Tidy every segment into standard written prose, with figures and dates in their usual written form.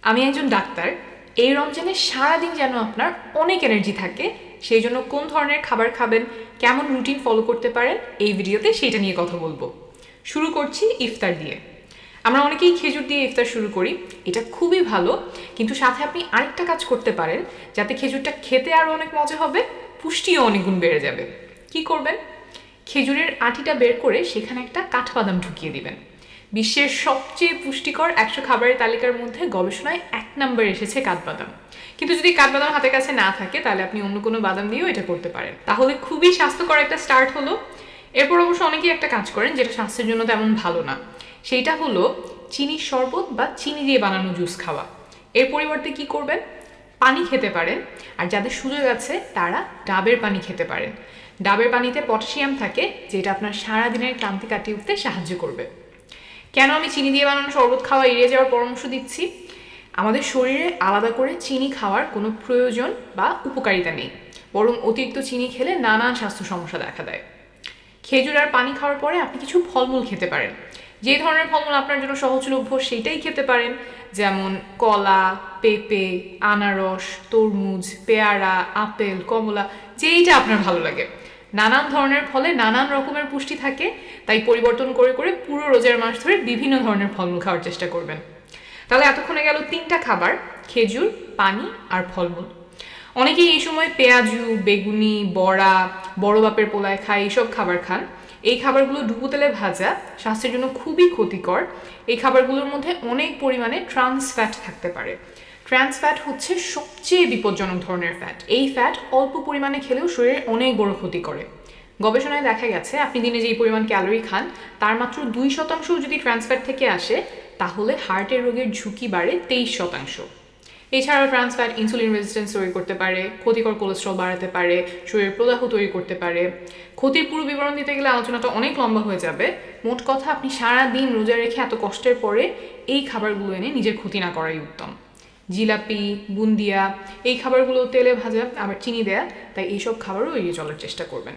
আমি একজন ডাক্তার। এই রমজানে সারাদিন যেন আপনার অনেক এনার্জি থাকে, সেই জন্য কোন ধরনের খাবার খাবেন, কেমন রুটিন ফলো করতে পারেন, এই ভিডিওতে সেটা নিয়ে কথা বলবো। শুরু করছি ইফতার দিয়ে। আমরা অনেকেই খেজুর দিয়ে ইফতার শুরু করি, এটা খুবই ভালো, কিন্তু সাথে আপনি আরেকটা কাজ করতে পারেন যাতে খেজুরটা খেতে আরও অনেক মজা হবে, পুষ্টিও অনেক গুণ বেড়ে যাবে। কি করবেন? খেজুরের আটিটা বের করে সেখানে একটা কাঠবাদাম ঢুকিয়ে দিবেন। বিশ্বের সবচেয়ে পুষ্টিকর 100 খাবারের তালিকার মধ্যে গবেষণায় 1 নম্বরে এসেছে কাঠবাদাম। কিন্তু যদি কাঠবাদাম হাতের কাছে না থাকে তাহলে আপনি অন্য কোনো বাদাম দিয়েও এটা করতে পারেন, তাহলে খুবই স্বাস্থ্যকর একটা স্টার্ট হলো। এরপর অবশ্য অনেকেই একটা কাজ করেন যেটা স্বাস্থ্যের জন্য তেমন ভালো না, সেইটা হলো চিনির শরবত বা চিনি দিয়ে বানানো জুস খাওয়া। এর পরিবর্তে কি করবেন? পানি খেতে পারেন, আর যাদের সুযোগ আছে তারা ডাবের পানি খেতে পারেন। ডাবের পানিতে পটাশিয়াম থাকে, যেটা আপনার সারাদিনের ক্লান্তি কাটিয়ে উঠতে সাহায্য করবে। কেন আমি চিনি দিয়ে বানানো শরবত খাওয়া এড়িয়ে যাওয়ার পরামর্শ দিচ্ছি? আমাদের শরীরে আলাদা করে চিনি খাওয়ার কোনো প্রয়োজন বা উপকারিতা নেই, বরং অতিরিক্ত চিনি খেলে নানান স্বাস্থ্য সমস্যা দেখা দেয়। খেজুর আর পানি খাওয়ার পরে আপনি কিছু ফলমূল খেতে পারেন। যে ধরনের ফলমূল আপনার জন্য সহজলভ্য সেইটাই খেতে পারেন, যেমন কলা, পেঁপে, আনারস, তরমুজ, পেয়ারা, আপেল, কমলা, যেইটা আপনার ভালো লাগে। নানান ধরনের ফলে নানান রকমের পুষ্টি থাকে, তাই পরিবর্তন করে করে পুরো রোজার মাস ধরে বিভিন্ন ধরনের ফলমূল খাওয়ার চেষ্টা করবেন। তাহলে এতক্ষণে গেল 3টা খাবার: খেজুর, পানি আর ফলমূল। অনেকেই এই সময় পেঁয়াজু, বেগুনি, বড়া, বড় বাপের পোলায় খায়, এইসব খাবার খান। এই খাবারগুলো ডুবো তেলে ভাজা, স্বাস্থ্যের জন্য খুবই ক্ষতিকর। এই খাবারগুলোর মধ্যে অনেক পরিমাণে ট্রান্স ফ্যাট থাকতে পারে। ট্রান্স ফ্যাট হচ্ছে সবচেয়ে বিপজ্জনক ধরনের ফ্যাট। এই ফ্যাট অল্প পরিমাণে খেলেও শরীরে অনেক বড় ক্ষতি করে। গবেষণায় দেখা গেছে আপনি দিনে যেই পরিমাণ ক্যালোরি খান তার মাত্র 2% যদি ট্রান্স ফ্যাট থেকে আসে, তাহলে হার্টের রোগের ঝুঁকি বাড়ে 23%। এছাড়াও ট্রান্স ফ্যাট ইনসুলিন রেজিস্ট্যান্স তৈরি করতে পারে, ক্ষতিকর কোলেস্ট্রল বাড়াতে পারে, শরীরের প্রদাহ তৈরি করতে পারে। ক্ষতির পুরো বিবরণ দিতে গেলে আলোচনাটা অনেক লম্বা হয়ে যাবে। মোট কথা, আপনি সারা দিন রোজা রেখে এত কষ্টের পরে এই খাবারগুলো এনে নিজের ক্ষতি না করাই উত্তম। জিলাপি, বুন্দিয়া, এই খাবারগুলো তেলে ভাজা, আবার চিনি দেয়া, তাই এইসব খাবারও এড়িয়ে চলার চেষ্টা করবেন।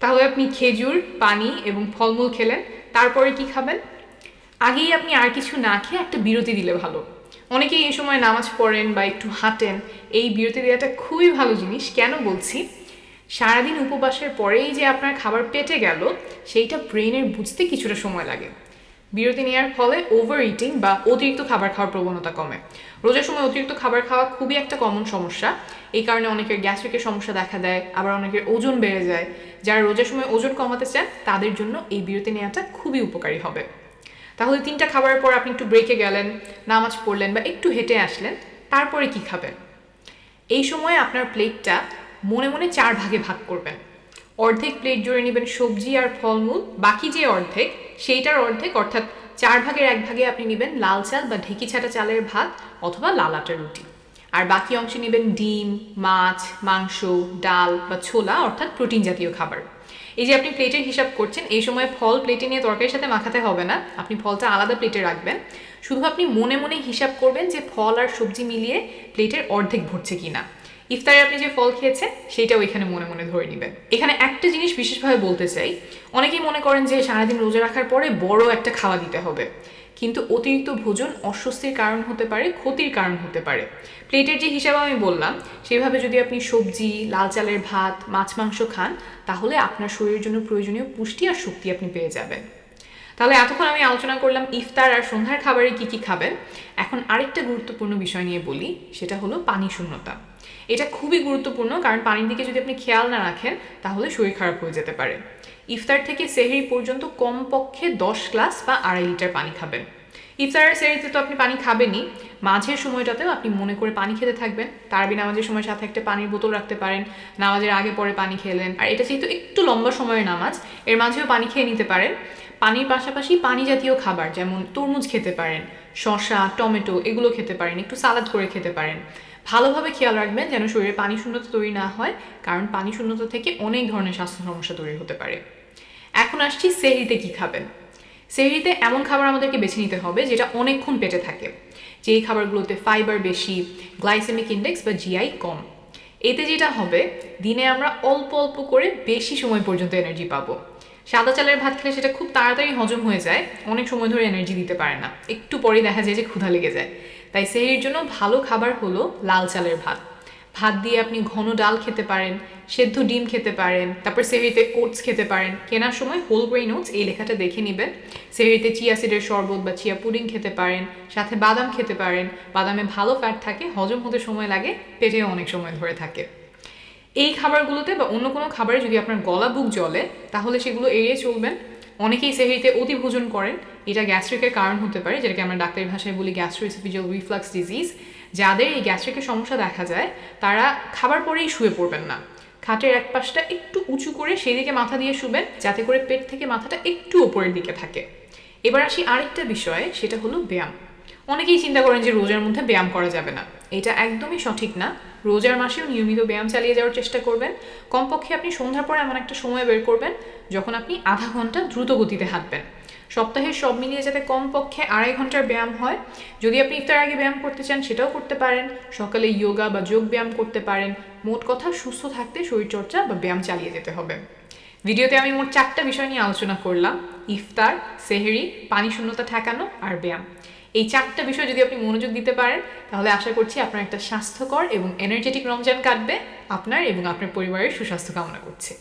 তাহলে আপনি খেজুর, পানি এবং ফলমূল খেলেন, তারপরে কি খাবেন? আগেই আপনি আর কিছু না খেয়ে একটা বিরতি দিলে ভালো। অনেকেই এই সময় নামাজ পড়েন বা একটু হাঁটেন, এই বিরতি দেওয়াটা খুবই ভালো জিনিস। কেন বলছি? সারাদিন উপবাসের পরেই যে আপনার খাবার পেটে গেল, সেইটা ব্রেনের বুঝতে কিছুটা সময় লাগে। বিরতি নেওয়ার ফলে ওভার ইটিং বা অতিরিক্ত খাবার খাওয়ার প্রবণতা কমে। রোজার সময় অতিরিক্ত খাবার খাওয়া খুবই একটা কমন সমস্যা। এই কারণে অনেকের গ্যাস্ট্রিকের সমস্যা দেখা দেয়, আবার অনেকের ওজন বেড়ে যায়। যারা রোজার সময় ওজন কমাতে চান তাদের জন্য এই বিরতি নেওয়াটা খুবই উপকারী হবে। তাহলে 3টা খাবারের পর আপনি একটু ব্রেকে গেলেন, নামাজ পড়লেন বা একটু হেঁটে আসলেন, তারপরে কি খাবেন? এই সময় আপনার প্লেটটা মনে মনে 4 ভাগে ভাগ করবেন। অর্ধেক প্লেট জুড়ে নেবেন সবজি আর ফলমূল, বাকি যে অর্ধেক সেইটার অর্ধেক অর্থাৎ 4 ভাগের 1 ভাগে আপনি নেবেন লাল চাল বা ঢেকি ছাটা চালের ভাত অথবা লাল আটার রুটি। আর বাকি অংশে নেবেন ডিম, মাছ, মাংস, ডাল বা ছোলা অর্থাৎ প্রোটিন জাতীয় খাবার। এই যে আপনি প্লেটের হিসাব করছেন, এই সময় ফল প্লেটে নিয়ে তরকারির সাথে মাখাতে হবে না, আপনি ফলটা আলাদা প্লেটে রাখবেন। শুধু আপনি মনে মনে হিসাব করবেন যে ফল আর সবজি মিলিয়ে প্লেটের অর্ধেক ভরছে কিনা। ইফতারে আপনি যে ফল খেয়েছেন সেইটাও এখানে মনে মনে ধরে নেবেন। এখানে একটা জিনিস বিশেষভাবে বলতে চাই, অনেকেই মনে করেন যে সারাদিন রোজা রাখার পরে বড় একটা খাওয়া দিতে হবে, কিন্তু অতিরিক্ত ভোজন অস্বস্তির কারণ হতে পারে, ক্ষতির কারণ হতে পারে। প্লেটের যে হিসাব আমি বললাম সেভাবে যদি আপনি সবজি, লাল চালের ভাত, মাছ, মাংস খান, তাহলে আপনার শরীরের জন্য প্রয়োজনীয় পুষ্টি আর শক্তি আপনি পেয়ে যাবেন। তাহলে এতক্ষণ আমি আলোচনা করলাম ইফতার আর সন্ধ্যার খাবারে কি কি খাবেন। এখন আরেকটা গুরুত্বপূর্ণ বিষয় নিয়ে বলি, সেটা হলো পানি শূন্যতা। এটা খুবই গুরুত্বপূর্ণ, কারণ পানির দিকে যদি আপনি খেয়াল না রাখেন তাহলে শরীর খারাপ হয়ে যেতে পারে। ইফতার থেকে সেহরি পর্যন্ত কমপক্ষে 10 গ্লাস বা 2.5 লিটার পানি খাবেন। ইফতার আর সেহরিতে তো আপনি পানি খাবেনই, মাঝের সময়টাতেও আপনি মনে করে পানি খেতে থাকবেন। তারাবি নামাজের সময় সাথে একটা পানির বোতল রাখতে পারেন, নামাজের আগে পরে পানি খেলেন। আর এটা যেহেতু একটু লম্বা সময়ের নামাজ, এর মাঝেও পানি খেয়ে নিতে পারেন। পানির পাশাপাশি পানি জাতীয় খাবার যেমন তরমুজ খেতে পারেন, শসা, টমেটো এগুলো খেতে পারেন, একটু সালাদ করে খেতে পারেন। ভালোভাবে খেয়াল রাখবেন যেন শরীরে পানি শূন্যতা তৈরি না হয়, কারণ পানি শূন্যতা থেকে অনেক ধরনের স্বাস্থ্য সমস্যা তৈরি হতে পারে। এখন আসছি সেহরিতে কি খাবেন। সেহরিতে এমন খাবার আমাদেরকে বেছে নিতে হবে যেটা অনেকক্ষণ পেটে থাকে, যেই খাবারগুলোতে ফাইবার বেশি, গ্লাইসেমিক ইন্ডেক্স বা জিআই কম। এতে যেটা হবে, দিনে আমরা অল্প অল্প করে বেশি সময় পর্যন্ত এনার্জি পাবো। সাদা চালের ভাত খেলে সেটা খুব তাড়াতাড়ি হজম হয়ে যায়, অনেক সময় ধরে এনার্জি দিতে পারে না, একটু পরেই দেখা যায় যে ক্ষুধা লেগে যায়। তাই সেহরির জন্য ভালো খাবার হলো লাল চালের ভাত। ভাত দিয়ে আপনি ঘন ডাল খেতে পারেন, সেদ্ধ ডিম খেতে পারেন, তারপর সেহরিতে ওটস খেতে পারেন। কেনার সময় হোল গ্রেইন ওটস এই লেখাটা দেখে নেবেন। সেহরিতে চিয়া সিডের শরবত বা চিয়া পুডিং খেতে পারেন, সাথে বাদাম খেতে পারেন। বাদামে ভালো ফ্যাট থাকে, হজম হতে সময় লাগে, পেটেও অনেক সময় ধরে থাকে। এই খাবারগুলোতে বা অন্য কোনো খাবারে যদি আপনার গলা বুক জ্বলে তাহলে সেগুলো এড়িয়ে চলবেন। অনেকেই সেহরিতে অতি ভোজন করেন, এটা গ্যাস্ট্রিকের কারণ হতে পারে, যেটাকে আমরা ডাক্তারি ভাষায় বলি গ্যাস্ট্রোএসোফেজিয়াল রিফ্লাক্স ডিজিজ। যাদের এই গ্যাস্ট্রিকের সমস্যা দেখা যায় তারা খাবার পরেই শুয়ে পড়বেন না, খাটের এক পাশটা একটু উঁচু করে সেই দিকে মাথা দিয়ে শুবেন, যাতে করে পেট থেকে মাথাটা একটু ওপরের দিকে থাকে। এবার আসি আরেকটা বিষয়ে, সেটা হলো ব্যায়াম। অনেকেই চিন্তা করেন যে রোজার মধ্যে ব্যায়াম করা যাবে না, এটা একদমই সঠিক না। রোজার মাসেও নিয়মিত ব্যায়াম চালিয়ে যাওয়ার চেষ্টা করবেন। কমপক্ষে আপনি সন্ধ্যার পরে এমন একটা সময় বের করবেন যখন আপনি আধা ঘন্টা দ্রুত গতিতে হাঁটবেন। সপ্তাহে সব মিলিয়ে যাতে কমপক্ষে 2.5 ঘন্টার ব্যায়াম হয়। যদি আপনি ইফতার আগে ব্যায়াম করতে চান সেটাও করতে পারেন, সকালে যোগা বা যোগ ব্যায়াম করতে পারেন। মোট কথা সুস্থ থাকতে শরীরচর্চা বা ব্যায়াম চালিয়ে যেতে হবে। ভিডিওতে আমি মোট 4টা বিষয় নিয়ে আলোচনা করলাম: ইফতার, সেহরি, পানি শূন্যতা ঠেকানো আর ব্যায়াম। এই 4টা বিষয় যদি আপনি মনোযোগ দিতে পারেন তাহলে আশা করছি আপনার একটা স্বাস্থ্যকর এবং এনার্জেটিক রমজান কাটবে। আপনার এবং আপনার পরিবারের সুস্বাস্থ্য কামনা করছি।